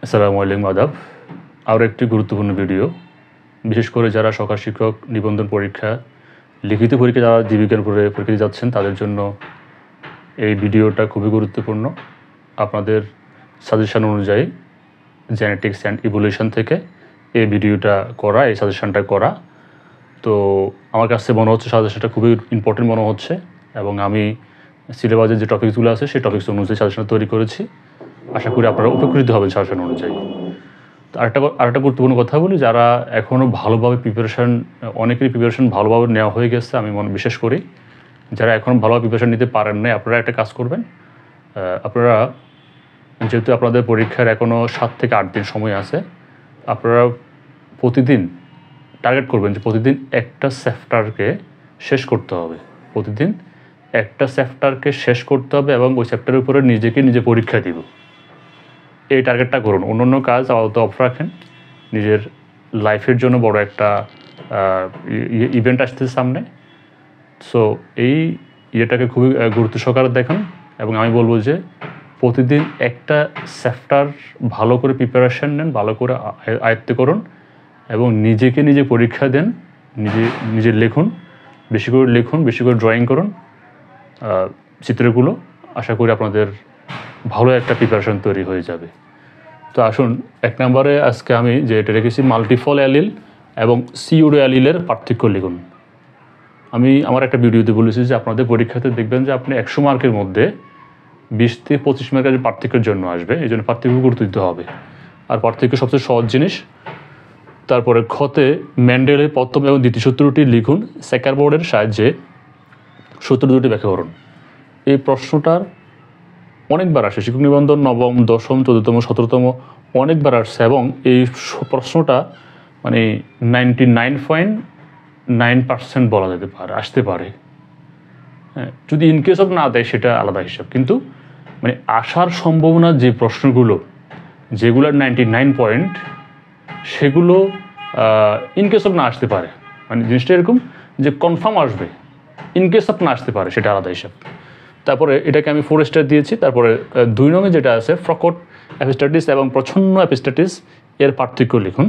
আসসালামু আলাইকুম আদাব। আরও একটি গুরুত্বপূর্ণ ভিডিও, বিশেষ করে যারা সহকার শিক্ষক নিবন্ধন পরীক্ষা, লিখিত পরীক্ষা যারা জীবিকার উপরে পরীক্ষা দিতে যাচ্ছেন তাদের জন্য এই ভিডিওটা খুবই গুরুত্বপূর্ণ। আপনাদের সাজেশন অনুযায়ী জেনেটিক্স অ্যান্ড ইভলিউশন থেকে এই ভিডিওটা করা, এই সাজেশনটা করা। তো আমার কাছে মনে হচ্ছে সাজেশনটা খুবই ইম্পর্টেন্ট মনে হচ্ছে, এবং আমি সিলেবাসের যে টপিকসগুলো আছে সেই টপিকস অনুযায়ী সাজেশন তৈরি করেছি। আশা করি আপনারা উপকৃত হবেন সাজেশন অনুযায়ী। তো আরেকটা গুরুত্বপূর্ণ কথা বলি, যারা এখনও ভালোভাবে অনেকেরই প্রিপারেশান ভালোভাবে নেওয়া হয়ে গেছে, আমি বিশেষ করি যারা এখনও ভালোভাবে প্রিপারেশান নিতে পারেন নাই, আপনারা একটা কাজ করবেন। আপনারা যেহেতু আপনাদের পরীক্ষার এখনও 7 থেকে 8 দিন সময় আছে, আপনারা প্রতিদিন টার্গেট করবেন যে প্রতিদিন একটা চ্যাপ্টারকে শেষ করতে হবে। প্রতিদিন একটা চ্যাপ্টারকে শেষ করতে হবে এবং ওই চ্যাপ্টারের উপরে নিজে পরীক্ষা দিব, এই টার্গেটটা করুন। অন্য কাজ আপাতত অফ রাখেন। নিজের লাইফের জন্য বড় একটা ইভেন্ট আসতেছে সামনে। সো এই ইয়েটাকে খুবই গুরুত্ব সহকারে দেখুন, এবং আমি বলবো যে প্রতিদিন একটা চ্যাপ্টার ভালো করে প্রিপারেশান নেন, ভালো করে আয়ত্ত করুন, এবং নিজে পরীক্ষা দেন। নিজে লিখুন, বেশি করে ড্রয়িং করুন চিত্রগুলো। আশা করি আপনাদের ভালো একটা প্রিপারেশান তৈরি হয়ে যাবে। তো আসুন, 1 নম্বরে আজকে আমি যে এটা রেখেছি, মাল্টিপল অ্যালিল এবং সিউডো অ্যালিলের পার্থক্য লিখুন। আমি আমার একটা ভিডিওতে বলেছি যে আপনাদের পরীক্ষাতে দেখবেন যে আপনি 100 মার্কের মধ্যে 20 থেকে 25 মার্কের পার্থক্যের জন্য আসবে, এই জন্য পার্থক্য গুরুত্ব দিতে হবে। আর পার্থক্য সবচেয়ে সহজ জিনিস। তারপরে খতে মেন্ডেলের প্রথম এবং দ্বিতীয় সূত্রটি লিখুন, সেকার বোর্ডের সাহায্যে সূত্র দুটি ব্যাখ্যা করুন। এই প্রশ্নটার অনেকবার আসে, শিক্ষক নিবন্ধন 9ম, 10ম, 14তম, 17তম অনেকবার আসছে, এবং এই প্রশ্নটা মানে 99.9% বলা যেতে পারে আসতে পারে। হ্যাঁ, যদি ইনকেস অফ না দেয় সেটা আলাদা হিসাব, কিন্তু মানে আসার সম্ভাবনা যে প্রশ্নগুলো যেগুলোর 99 পয়েন্ট, সেগুলো ইনকেস অফ না আসতে পারে। মানে জিনিসটা এরকম যে কনফার্ম আসবে, ইনকেস অফ না আসতে পারে সেটা আলাদা হিসাব। তারপরে এটাকে আমি 4 স্টার দিয়েছি। তারপরে 2 নঙে যেটা আছে, প্রকট অ্যাপিস্টাটিস এবং প্রচ্ছন্ন অ্যাপিস্টাটিস এর পার্থক্য লিখুন।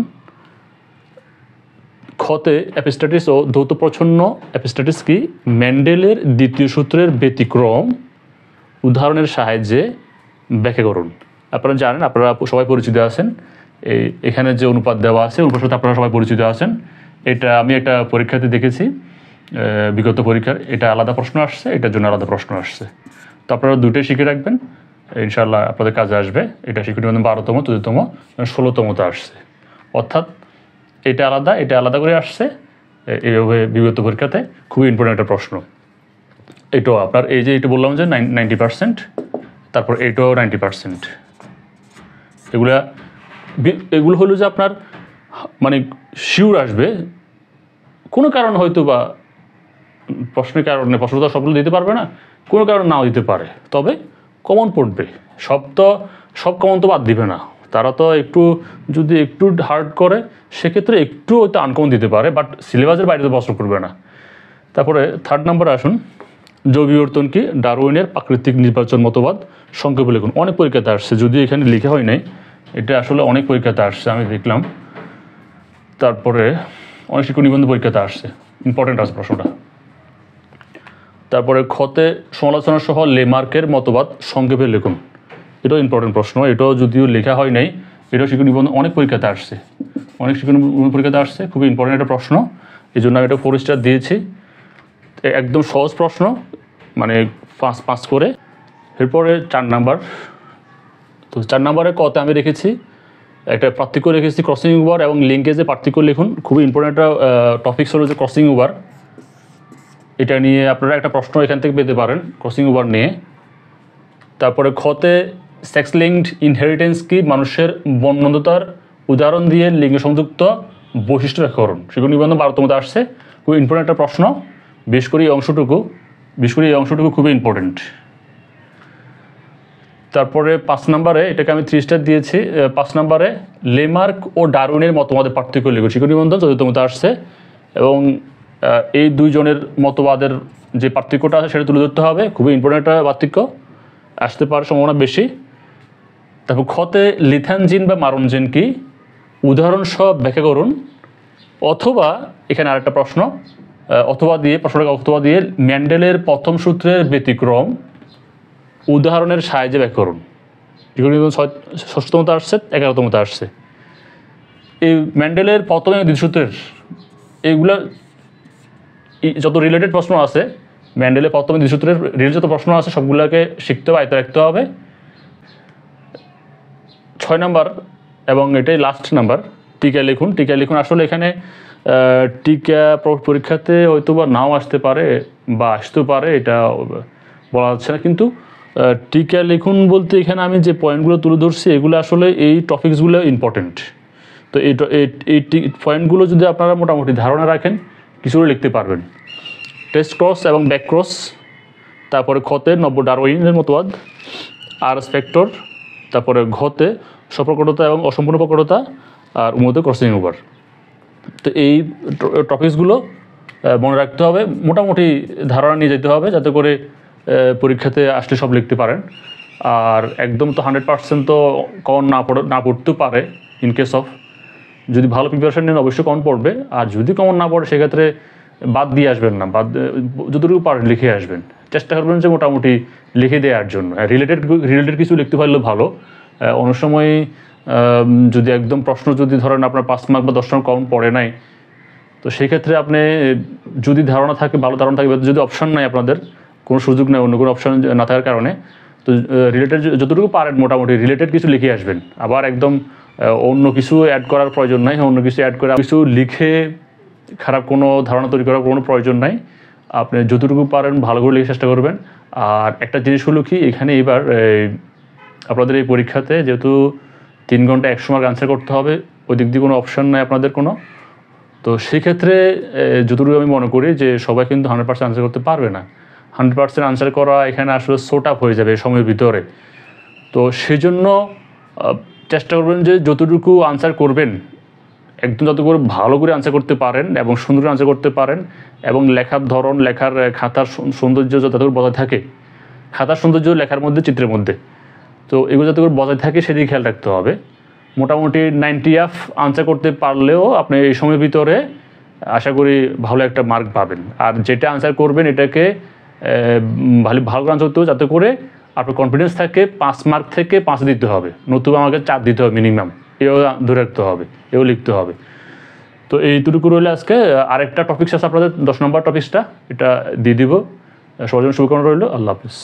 খতে অ্যাপিস্টাটিস ও ধৌত প্রচ্ছন্ন অ্যাপিস্টাটিস কি, মেন্ডেলের দ্বিতীয় সূত্রের ব্যতিক্রম উদাহরণের সাহায্যে ব্যাখ্যা করুন। আপনারা জানেন, আপনারা সবাই পরিচিত আছেন, এখানে যে অনুপাত দেওয়া আছে অনুপাতের সাথে আপনারা সবাই পরিচিত আছেন। এটা আমি একটা পরীক্ষাতে দেখেছি, বিগত পরীক্ষার এটা আলাদা প্রশ্ন আসছে, এটার জন্য আলাদা প্রশ্ন আসছে। তো আপনারা দুটোই শিখে রাখবেন, ইনশাআল্লাহ আপনাদের কাজে আসবে। এটা শিক্ষক নিবন্ধন 12তম, 14তম, 16তমতে আসছে, অর্থাৎ এটা আলাদা করে আসছে। এইভাবে বিগত পরীক্ষাতে খুবই ইম্পর্টেন্ট একটা প্রশ্ন। এটাও আপনার এই যে এটা বললাম যে 90%, তারপর এটাও 90%। এগুলো হলো যে আপনার মানে শিওর আসবে। কোনো কারণ হয়তো বা প্রশ্নের কারণে, প্রশ্ন তো সবগুলো দিতে পারবে না, কোনো কারণে নাও দিতে পারে, তবে কমন পড়বে। সব কমন তো বাদ দিবে না, তারা তো যদি একটু হার্ড করে সেক্ষেত্রে একটু হয়তো আনকমন দিতে পারে, বাট সিলেবাসের বাইরে তো প্রশ্ন করবে না। তারপরে 3 নম্বরে আসুন, জৈব বিবর্তন কি, ডারউইনের প্রাকৃতিক নির্বাচন মতবাদ সংক্ষেপে লিখুন। অনেক পরীক্ষাতে আসছে, যদি এখানে লেখা হয় নাই, এটা আসলে অনেক পরীক্ষাতে আসছে, আমি দেখলাম। তারপরে অনেক শিক্ষক নিবন্ধন পরীক্ষাতে আসছে, ইম্পর্টেন্ট আছে প্রশ্নটা। তারপরে খতে সমালোচনা সহ লেমার্কের মতবাদ সংক্ষেপে লিখুন। এটাও ইম্পর্টেন্ট প্রশ্ন, এটাও যদিও লেখা হয় নাই, এটাও শিক্ষক নিবন্ধন অনেক পরীক্ষাতে আসছে, খুবই ইম্পর্টেন্ট একটা প্রশ্ন। এই জন্য আমি এটা 4 স্টার দিয়েছি। একদম সহজ প্রশ্ন, মানে 5 করে। এরপরে 4 নাম্বার। তো 4 নাম্বারে কতে আমি রেখেছি একটা পার্থক্য রেখেছি, ক্রসিং ওভার এবং লিঙ্কেজে পার্থক্য লিখুন। খুবই ইম্পর্টেন্ট একটা টপিকস হলো যে ক্রসিং ওভার। এটা নিয়ে আপনারা একটা প্রশ্ন এখান থেকে পেতে পারেন, ক্রসিং ওভার নিয়ে। তারপরে খতে সেক্স লিঙ্কড ইনহেরিটেন্স কি, মানুষের বর্ণতার উদাহরণ দিয়ে লিঙ্গ সংযুক্ত বৈশিষ্ট্য ব্যাখ্যা করুন। শিক্ষক নিবন্ধন 12তমতে আসছে, খুবই ইম্পর্টেন্ট একটা প্রশ্ন। বিশেষ করে এই অংশটুকু খুবই ইম্পর্টেন্ট। তারপরে 5 নম্বরে এটাকে আমি 3 স্টার দিয়েছি। 5 নম্বরে লেমার্ক ও ডারউইনের মতবাদের পার্থক্য লিখুন। শিক্ষক নিবন্ধন 14তমতে আসছে, এবং এই দুইজনের মতবাদের যে পার্থক্যটা আছে সেটা তুলে ধরতে হবে। খুবই ইম্পর্টেন্ট একটা পার্থক্য, আসতে পারার সম্ভাবনা বেশি। তারপর খতে লিথ্যানজিন বা মারণজিন কি, উদাহরণ সহ ব্যাখ্যা করুন। অথবা এখানে আরেকটা প্রশ্ন, অথবা দিয়ে মেন্ডেলের প্রথম সূত্রের ব্যতিক্রম উদাহরণের সাহায্যে ব্যাখ্যা করুন। এগুলো 6তমতে আসছে, 11তমতে আসছে। এই মেন্ডেলের প্রথম এবং দ্বিতীয় সূত্রের এইগুলো যত রিলেটেড প্রশ্ন আছে, মেন্ডেলের প্রথম দ্বিতীয় সূত্রের রিলেটেড যত প্রশ্ন আছে সবগুলোকে শিখতে হবে, আয়ত্তে রাখতে হবে। 6 নাম্বার এবং এটাই লাস্ট নাম্বার, টিকা লিখুন। টিকা লিখুন আসলে এখানে টিকা পরীক্ষাতে হয়তো বা নাও আসতে পারে বা আসতেও পারে, এটা বলা যাচ্ছে না। কিন্তু টিকা লিখুন বলতে এখানে আমি যে পয়েন্টগুলো তুলে ধরছি এগুলো আসলে এই টপিকসগুলো ইম্পর্টেন্ট। তো এই পয়েন্টগুলো যদি আপনারা মোটামুটি ধারণা রাখেন কিছুটা লিখতে পারবেন। টেস্ট ক্রস এবং ব্যাক ক্রস, তারপরে খতে নব্য ডারউইনের মতবাদ, আর স্পেক্টর, তারপরে ঘতে সপ্রকটতা এবং অসম্পূর্ণ প্রকটতা, আর উমতে ক্রসিং ওভার। তো এই টপিকসগুলো মনে রাখতে হবে, মোটামুটি ধারণা নিয়ে যেতে হবে যাতে করে পরীক্ষাতে আসলে সব লিখতে পারেন। আর একদম তো 100% তো কমন না পড়তেও পারে। ইন কেস অফ যদি ভালো প্রিপারেশন নেন অবশ্যই কমন পড়বে, আর যদি কমন না পড়ে সেক্ষেত্রে বাদ দিয়ে আসবেন না, যতটুকু পারেন লিখে আসবেন। চেষ্টা করবেন যে মোটামুটি লিখে দেওয়ার জন্য। রিলেটেড কিছু লিখতে পারলেও ভালো। অনেক সময় যদি একদম প্রশ্ন যদি ধরেন আপনার 5 মার্ক বা 10 মার্ক কমন পড়ে নাই, তো সেই ক্ষেত্রে আপনি যদি ধারণা থাকে, ভালো ধারণা থাকে, যদি অপশন নাই, আপনাদের কোনো সুযোগ নেই অন্য কোনো অপশন না থাকার কারণে, তো রিলেটেড যতটুকু পারেন মোটামুটি রিলেটেড কিছু লিখে আসবেন। আবার একদম অন্য কিছু অ্যাড করার প্রয়োজন নাই, অন্য কিছু অ্যাড করে কিছু লিখে খারাপ কোনো ধারণা তৈরি করার কোনো প্রয়োজন নাই। আপনি যতটুকু পারেন ভালো করে লিখে চেষ্টা করবেন। আর একটা জিনিস হলো কি, এখানে এবার আপনাদের এই পরীক্ষাতে যেহেতু 3 ঘন্টা 100 মার্ক আনসার করতে হবে, ওই দিক দিয়ে কোনো অপশান নাই আপনাদের কোনো। তো সেক্ষেত্রে যতটুকু আমি মনে করি যে সবাই কিন্তু 100% আনসার করতে পারবে না। 100% আনসার করা এখানে আসলে সোট আপ হয়ে যাবে সময়ের ভিতরে। তো সেই জন্য চেষ্টা করবেন যে যতটুকু আনসার করবেন একদম যত করে ভালো করে আনসার করতে পারেন এবং সুন্দর আনসার করতে পারেন, এবং লেখার ধরন, লেখার খাতার সৌন্দর্য যতটুকু বজায় থাকে, খাতার সৌন্দর্য লেখার মধ্যে, চিত্রের মধ্যে, তো এগুলো যাতে করে বজায় থাকে সেদিকে খেয়াল রাখতে হবে। মোটামুটি 90 আনসার করতে পারলেও আপনি এই সময়ের ভিতরে আশা করি ভালো একটা মার্ক পাবেন। আর যেটা আনসার করবেন এটাকে ভালো আনসার করতে হবে যাতে করে আপনার কনফিডেন্স থাকে। 5 মার্ক থেকে 5 দিতে হবে, নতুবা আমাকে 4 দিতে হবে মিনিমাম, এও ধরে রাখতে হবে, এও লিখতে হবে। তো এইটুকু রইলে আজকে। আরেকটা টপিকস আছে আপনাদের 10 নম্বর টপিকসটা, এটা দিয়ে দিব। সবার জন্য শুভকামনা রইল। আল্লাহ হাফিজ।